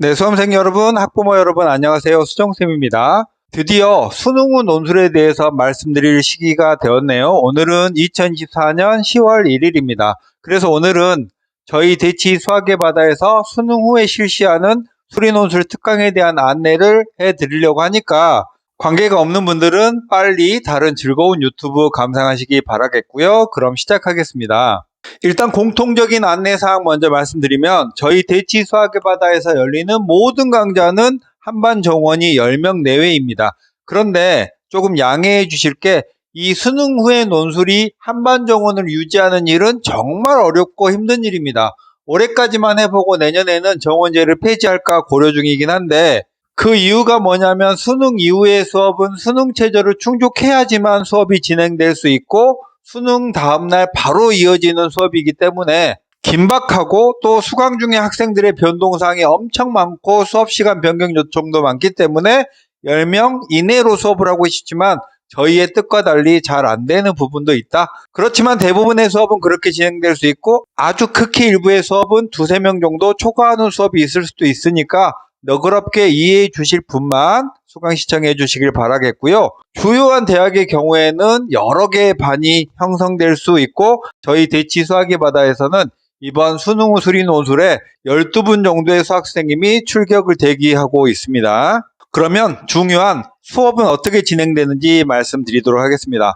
네, 수험생 여러분, 학부모 여러분, 안녕하세요. 수정쌤입니다. 드디어 수능 후 논술에 대해서 말씀드릴 시기가 되었네요. 오늘은 2024년 10월 1일입니다. 그래서 오늘은 저희 대치 수학의 바다에서 수능 후에 실시하는 수리논술 특강에 대한 안내를 해드리려고 하니까 관계가 없는 분들은 빨리 다른 즐거운 유튜브 감상하시기 바라겠고요. 그럼 시작하겠습니다. 일단 공통적인 안내사항 먼저 말씀드리면 저희 대치 수학의 바다에서 열리는 모든 강좌는 한반 정원이 10명 내외입니다. 그런데 조금 양해해 주실 게 이 수능 후의 논술이 한반 정원을 유지하는 일은 정말 어렵고 힘든 일입니다. 올해까지만 해보고 내년에는 정원제를 폐지할까 고려 중이긴 한데 그 이유가 뭐냐면 수능 이후의 수업은 수능 체제를 충족해야지만 수업이 진행될 수 있고 수능 다음날 바로 이어지는 수업이기 때문에 긴박하고 또 수강 중에 학생들의 변동사항이 엄청 많고 수업시간 변경 요청도 많기 때문에 10명 이내로 수업을 하고 싶지만 저희의 뜻과 달리 잘 안 되는 부분도 있다. 그렇지만 대부분의 수업은 그렇게 진행될 수 있고 아주 극히 일부의 수업은 2~3명 정도 초과하는 수업이 있을 수도 있으니까 너그럽게 이해해 주실 분만 수강 시청해 주시길 바라겠고요. 주요한 대학의 경우에는 여러 개의 반이 형성될 수 있고 저희 대치 수학의 바다에서는 이번 수능 후 수리 논술에 12분 정도의 수학생님이 출격을 대기하고 있습니다. 그러면 중요한 수업은 어떻게 진행되는지 말씀드리도록 하겠습니다.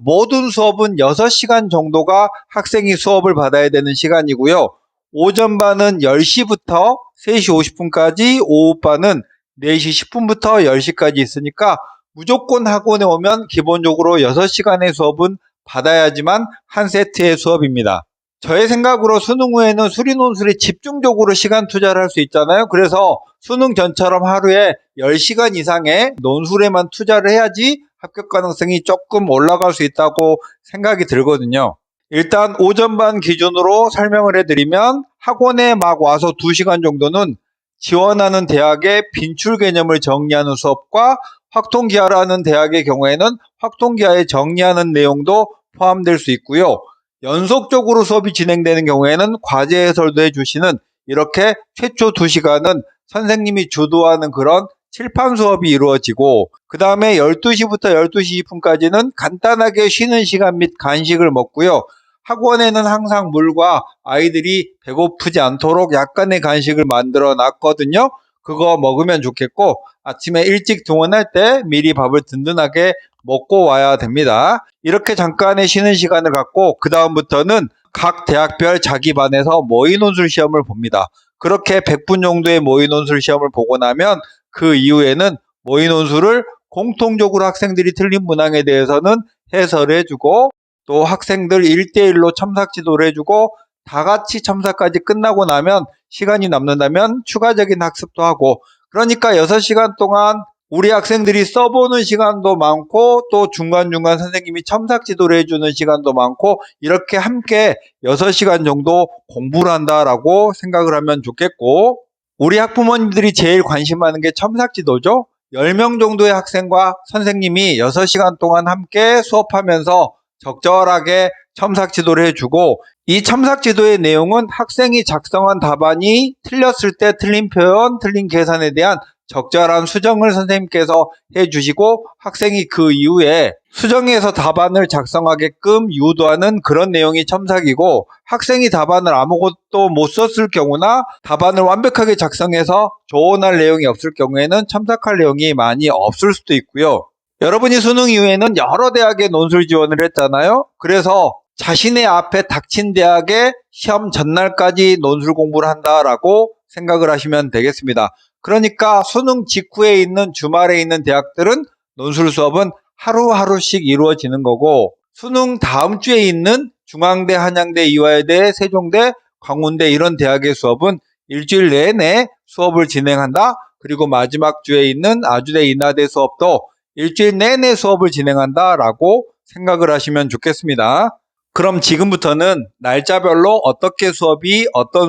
모든 수업은 6시간 정도가 학생이 수업을 받아야 되는 시간이고요. 오전반은 10시부터 3시 50분까지, 오후반은 4시 10분부터 10시까지 있으니까 무조건 학원에 오면 기본적으로 6시간의 수업은 받아야지만 한 세트의 수업입니다. 저의 생각으로 수능 후에는 수리논술에 집중적으로 시간 투자를 할 수 있잖아요. 그래서 수능 전처럼 하루에 10시간 이상의 논술에만 투자를 해야지 합격 가능성이 조금 올라갈 수 있다고 생각이 들거든요. 일단 오전반 기준으로 설명을 해드리면 학원에 막 와서 2시간 정도는 지원하는 대학의 빈출 개념을 정리하는 수업과 확통기하라는 대학의 경우에는 확통기하에 정리하는 내용도 포함될 수 있고요. 연속적으로 수업이 진행되는 경우에는 과제 해설도 해주시는 이렇게 최초 2시간은 선생님이 주도하는 그런 칠판 수업이 이루어지고 그 다음에 12시부터 12시 20분까지는 간단하게 쉬는 시간 및 간식을 먹고요. 학원에는 항상 물과 아이들이 배고프지 않도록 약간의 간식을 만들어 놨거든요. 그거 먹으면 좋겠고 아침에 일찍 등원할 때 미리 밥을 든든하게 먹고 와야 됩니다. 이렇게 잠깐의 쉬는 시간을 갖고 그 다음부터는 각 대학별 자기 반에서 모의논술 시험을 봅니다. 그렇게 100분 정도의 모의논술 시험을 보고 나면 그 이후에는 모의논술을 공통적으로 학생들이 틀린 문항에 대해서는 해설해주고 또 학생들 1대1로 첨삭 지도를 해주고 다 같이 첨삭까지 끝나고 나면 시간이 남는다면 추가적인 학습도 하고 그러니까 6시간 동안 우리 학생들이 써보는 시간도 많고 또 중간중간 선생님이 첨삭 지도를 해주는 시간도 많고 이렇게 함께 6시간 정도 공부를 한다라고 생각을 하면 좋겠고 우리 학부모님들이 제일 관심 많은 게 첨삭 지도죠. 10명 정도의 학생과 선생님이 6시간 동안 함께 수업하면서 적절하게 첨삭 지도를 해주고 이 첨삭 지도의 내용은 학생이 작성한 답안이 틀렸을 때 틀린 표현, 틀린 계산에 대한 적절한 수정을 선생님께서 해주시고 학생이 그 이후에 수정해서 답안을 작성하게끔 유도하는 그런 내용이 첨삭이고 학생이 답안을 아무것도 못 썼을 경우나 답안을 완벽하게 작성해서 조언할 내용이 없을 경우에는 첨삭할 내용이 많이 없을 수도 있고요. 여러분이 수능 이후에는 여러 대학에 논술 지원을 했잖아요. 그래서 자신의 앞에 닥친 대학에 시험 전날까지 논술 공부를 한다라고 생각을 하시면 되겠습니다. 그러니까 수능 직후에 있는 주말에 있는 대학들은 논술 수업은 하루하루씩 이루어지는 거고 수능 다음 주에 있는 중앙대, 한양대, 이화여대, 세종대, 광운대 이런 대학의 수업은 일주일 내내 수업을 진행한다. 그리고 마지막 주에 있는 아주대, 인하대 수업도 일주일 내내 수업을 진행한다라고 생각을 하시면 좋겠습니다. 그럼 지금부터는 날짜별로 어떤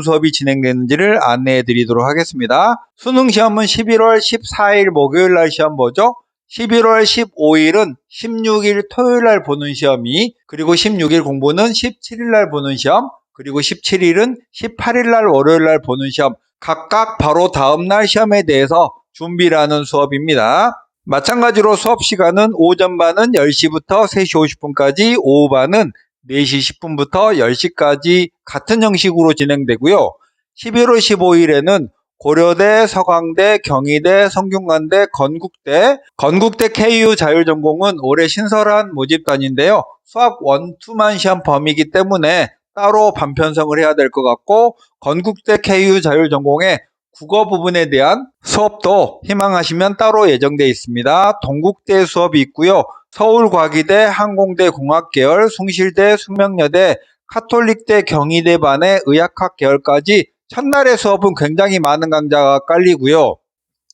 수업이 진행되는지를 안내해 드리도록 하겠습니다. 수능 시험은 11월 14일 목요일 날 시험 보죠. 11월 15일은 16일 토요일 날 보는 시험이 그리고 16일 공부는 17일 날 보는 시험 그리고 17일은 18일 날 월요일 날 보는 시험 각각 바로 다음날 시험에 대해서 준비를 하는 수업입니다. 마찬가지로 수업 시간은 오전 반은 10시부터 3시 50분까지, 오후 반은 4시 10분부터 10시까지 같은 형식으로 진행되고요. 11월 15일에는 고려대, 서강대, 경희대, 성균관대, 건국대 KU 자율전공은 올해 신설한 모집단인데요. 수학 1, 2만 시험 범위이기 때문에 따로 반편성을 해야 될 것 같고, 건국대 KU 자율전공의 국어 부분에 대한 수업도 희망하시면 따로 예정되어 있습니다. 동국대 수업이 있고요. 서울과기대, 항공대 공학계열, 숭실대, 숙명여대, 카톨릭대, 경희대 반의 의학학 계열까지 첫날의 수업은 굉장히 많은 강좌가 깔리고요.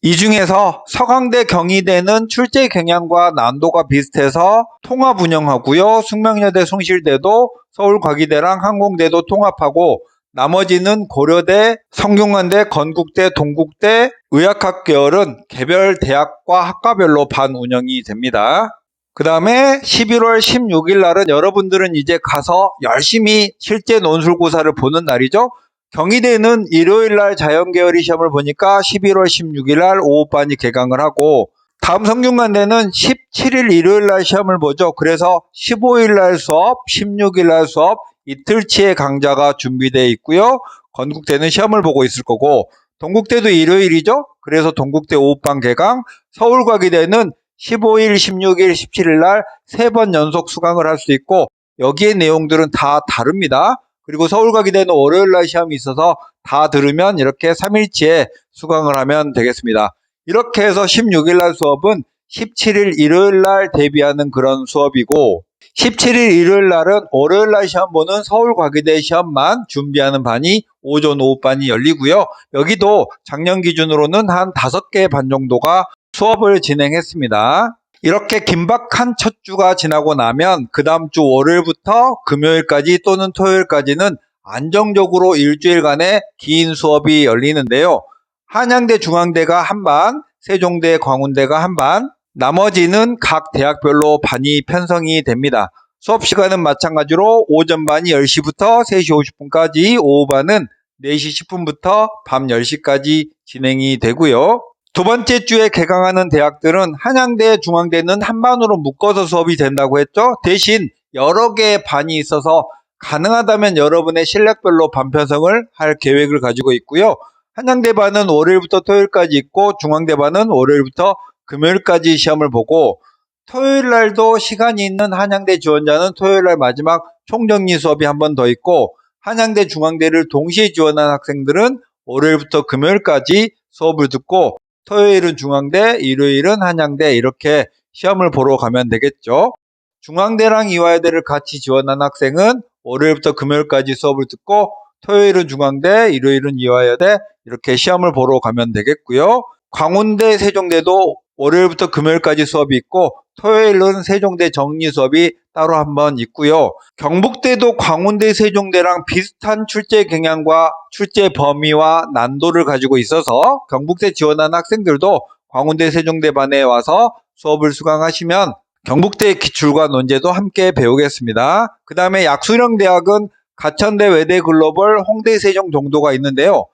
이 중에서 서강대, 경희대는 출제 경향과 난도가 비슷해서 통합 운영하고요. 숙명여대, 숭실대도 서울과기대랑 항공대도 통합하고, 나머지는 고려대, 성균관대, 건국대, 동국대, 의학학 계열은 개별 대학과 학과별로 반 운영이 됩니다. 그 다음에 11월 16일 날은 여러분들은 이제 가서 열심히 실제 논술고사를 보는 날이죠. 경희대는 일요일 날 자연계열이 시험을 보니까 11월 16일 날 오후반이 개강을 하고, 다음 성균관대는 17일 일요일 날 시험을 보죠. 그래서 15일 날 수업, 16일 날 수업, 이틀치의 강좌가 준비되어 있고요. 건국대는 시험을 보고 있을 거고, 동국대도 일요일이죠. 그래서 동국대 오후반 개강, 서울과기대는 15일, 16일, 17일 날 3번 연속 수강을 할 수 있고, 여기의 내용들은 다 다릅니다. 그리고 서울과기대는 월요일 날 시험이 있어서 다 들으면 이렇게 3일치에 수강을 하면 되겠습니다. 이렇게 해서 16일 날 수업은 17일 일요일 날 대비하는 그런 수업이고, 17일 일요일 날은 월요일 날 시험 보는 서울과기대 시험만 준비하는 반이 오전 오후반이 열리고요. 여기도 작년 기준으로는 한 5개 반 정도가 수업을 진행했습니다. 이렇게 긴박한 첫 주가 지나고 나면 그 다음 주 월요일부터 금요일까지 또는 토요일까지는 안정적으로 일주일간의 긴 수업이 열리는데요. 한양대, 중앙대가 한 반, 세종대, 광운대가 한 반, 나머지는 각 대학별로 반이 편성이 됩니다. 수업 시간은 마찬가지로 오전 반이 10시부터 3시 50분까지, 오후 반은 4시 10분부터 밤 10시까지 진행이 되고요. 두 번째 주에 개강하는 대학들은 한양대, 중앙대는 한 반으로 묶어서 수업이 된다고 했죠. 대신 여러 개의 반이 있어서 가능하다면 여러분의 실력별로 반 편성을 할 계획을 가지고 있고요. 한양대 반은 월요일부터 토요일까지 있고, 중앙대 반은 월요일부터 금요일까지 시험을 보고, 토요일 날도 시간이 있는 한양대 지원자는 토요일 날 마지막 총정리 수업이 한 번 더 있고, 한양대, 중앙대를 동시에 지원한 학생들은 월요일부터 금요일까지 수업을 듣고, 토요일은 중앙대, 일요일은 한양대, 이렇게 시험을 보러 가면 되겠죠. 중앙대랑 이화여대를 같이 지원한 학생은 월요일부터 금요일까지 수업을 듣고, 토요일은 중앙대, 일요일은 이화여대, 이렇게 시험을 보러 가면 되겠고요. 광운대, 세종대도 월요일부터 금요일까지 수업이 있고, 토요일은 세종대 정리 수업이 따로 한번 있고요. 경북대도 광운대, 세종대랑 비슷한 출제 경향과 출제 범위와 난도를 가지고 있어서 경북대 지원한 학생들도 광운대, 세종대 반에 와서 수업을 수강하시면 경북대의 기출과 논제도 함께 배우겠습니다. 그 다음에 약수령대학은 가천대, 외대, 글로벌, 홍대, 세종 정도가 있는데요.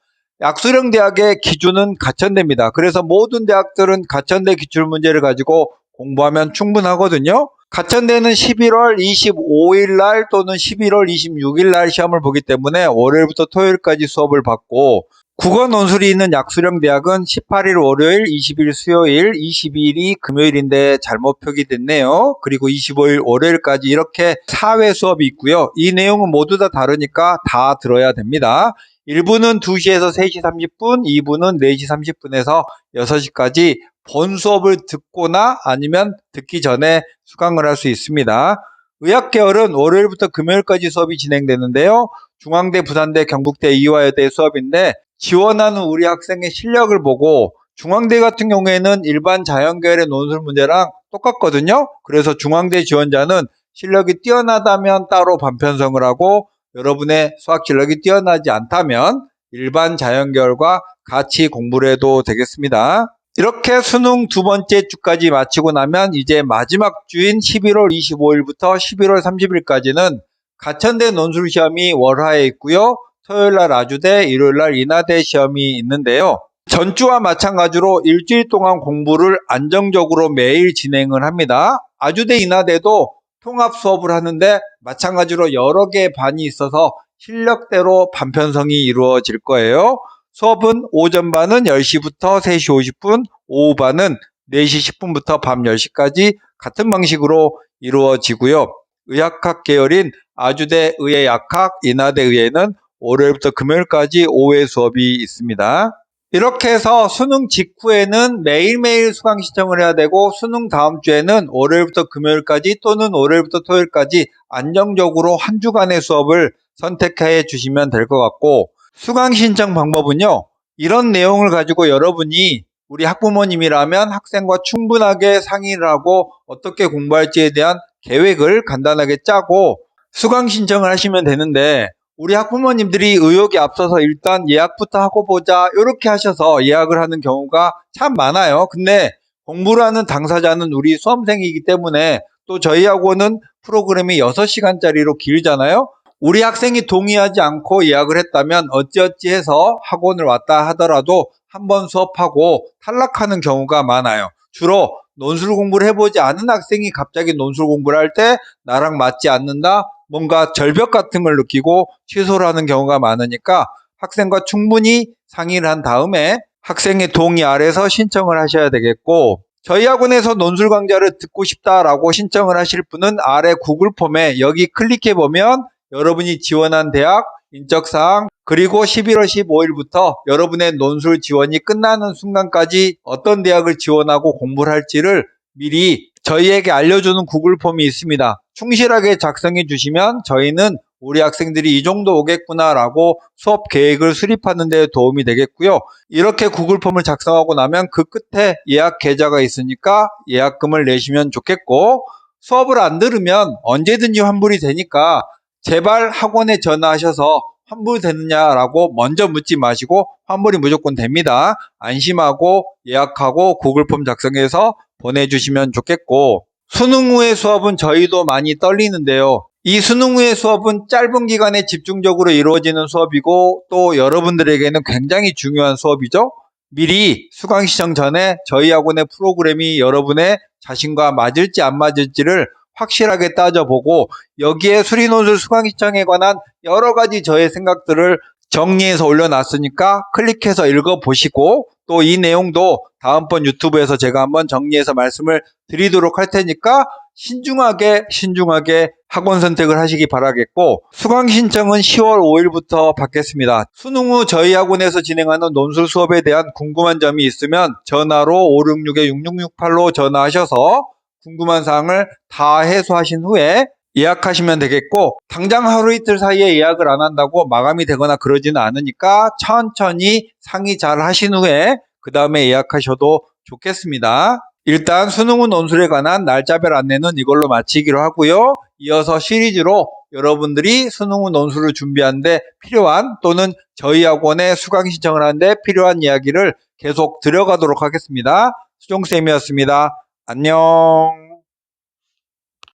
약수령대학의 기준은 가천대입니다. 그래서 모든 대학들은 가천대 기출문제를 가지고 공부하면 충분하거든요. 가천대는 11월 25일 날 또는 11월 26일 날 시험을 보기 때문에 월요일부터 토요일까지 수업을 받고, 국어 논술이 있는 약수령대학은 18일 월요일, 20일 수요일, 22일이 금요일인데 잘못 표기됐네요. 그리고 25일 월요일까지 이렇게 4회 수업이 있고요. 이 내용은 모두 다 다르니까 다 들어야 됩니다. 1부는 2시에서 3시 30분, 2부는 4시 30분에서 6시까지 본 수업을 듣거나 아니면 듣기 전에 수강을 할 수 있습니다. 의학계열은 월요일부터 금요일까지 수업이 진행되는데요. 중앙대, 부산대, 경북대, 이화여대 수업인데, 지원하는 우리 학생의 실력을 보고, 중앙대 같은 경우에는 일반 자연계열의 논술 문제랑 똑같거든요. 그래서 중앙대 지원자는 실력이 뛰어나다면 따로 반편성을 하고, 여러분의 수학 실력이 뛰어나지 않다면 일반 자연계열과 같이 공부를 해도 되겠습니다. 이렇게 수능 두 번째 주까지 마치고 나면 이제 마지막 주인 11월 25일부터 11월 30일까지는 가천대 논술시험이 월화에 있고요. 토요일날 아주대, 일요일날 인하대 시험이 있는데요. 전주와 마찬가지로 일주일 동안 공부를 안정적으로 매일 진행을 합니다. 아주대, 인하대도 통합 수업을 하는데 마찬가지로 여러 개의 반이 있어서 실력대로 반편성이 이루어질 거예요. 수업은 오전 반은 10시부터 3시 50분, 오후 반은 4시 10분부터 밤 10시까지 같은 방식으로 이루어지고요. 의학학 계열인 아주대 의예약학, 인하대 의예는 월요일부터 금요일까지 오후에 수업이 있습니다. 이렇게 해서 수능 직후에는 매일매일 수강 신청을 해야 되고 수능 다음 주에는 월요일부터 금요일까지 또는 월요일부터 토요일까지 안정적으로 한 주간의 수업을 선택해 주시면 될 것 같고, 수강 신청 방법은요, 이런 내용을 가지고 여러분이 우리 학부모님이라면 학생과 충분하게 상의를 하고 어떻게 공부할지에 대한 계획을 간단하게 짜고 수강 신청을 하시면 되는데, 우리 학부모님들이 의욕이 앞서서 일단 예약부터 하고 보자 이렇게 하셔서 예약을 하는 경우가 참 많아요. 근데 공부를 하는 당사자는 우리 수험생이기 때문에 또 저희 학원은 프로그램이 6시간짜리로 길잖아요. 우리 학생이 동의하지 않고 예약을 했다면 어찌어찌 해서 학원을 왔다 하더라도 한번 수업하고 탈락하는 경우가 많아요. 주로 논술 공부를 해보지 않은 학생이 갑자기 논술 공부를 할 때 나랑 맞지 않는다, 뭔가 절벽 같은 걸 느끼고 취소를 하는 경우가 많으니까 학생과 충분히 상의를 한 다음에 학생의 동의 아래서 신청을 하셔야 되겠고, 저희 학원에서 논술 강좌를 듣고 싶다라고 신청을 하실 분은 아래 구글 폼에 여기 클릭해 보면 여러분이 지원한 대학, 인적사항, 그리고 11월 15일부터 여러분의 논술 지원이 끝나는 순간까지 어떤 대학을 지원하고 공부를 할지를 미리 저희에게 알려주는 구글 폼이 있습니다. 충실하게 작성해 주시면 저희는 우리 학생들이 이 정도 오겠구나 라고 수업 계획을 수립하는 데 도움이 되겠고요. 이렇게 구글 폼을 작성하고 나면 그 끝에 예약 계좌가 있으니까 예약금을 내시면 좋겠고, 수업을 안 들으면 언제든지 환불이 되니까 제발 학원에 전화하셔서 환불되느냐라고 먼저 묻지 마시고 환불이 무조건 됩니다. 안심하고 예약하고 구글폼 작성해서 보내주시면 좋겠고, 수능 후의 수업은 저희도 많이 떨리는데요. 이 수능 후의 수업은 짧은 기간에 집중적으로 이루어지는 수업이고 또 여러분들에게는 굉장히 중요한 수업이죠. 미리 수강 신청 전에 저희 학원의 프로그램이 여러분의 자신과 맞을지 안 맞을지를 확실하게 따져보고 여기에 수리논술 수강 신청에 관한 여러 가지 저의 생각들을 정리해서 올려놨으니까 클릭해서 읽어보시고, 또 이 내용도 다음번 유튜브에서 제가 한번 정리해서 말씀을 드리도록 할 테니까 신중하게 학원 선택을 하시기 바라겠고, 수강 신청은 10월 5일부터 받겠습니다. 수능 후 저희 학원에서 진행하는 논술 수업에 대한 궁금한 점이 있으면 전화로 566-6668로 전화하셔서 궁금한 사항을 다 해소하신 후에 예약하시면 되겠고, 당장 하루 이틀 사이에 예약을 안 한다고 마감이 되거나 그러지는 않으니까 천천히 상의 잘 하신 후에 그 다음에 예약하셔도 좋겠습니다. 일단 수능 후 논술에 관한 날짜별 안내는 이걸로 마치기로 하고요. 이어서 시리즈로 여러분들이 수능 후 논술을 준비하는데 필요한 또는 저희 학원에 수강 신청을 하는데 필요한 이야기를 계속 드려가도록 하겠습니다. 수종쌤이었습니다. 안녕.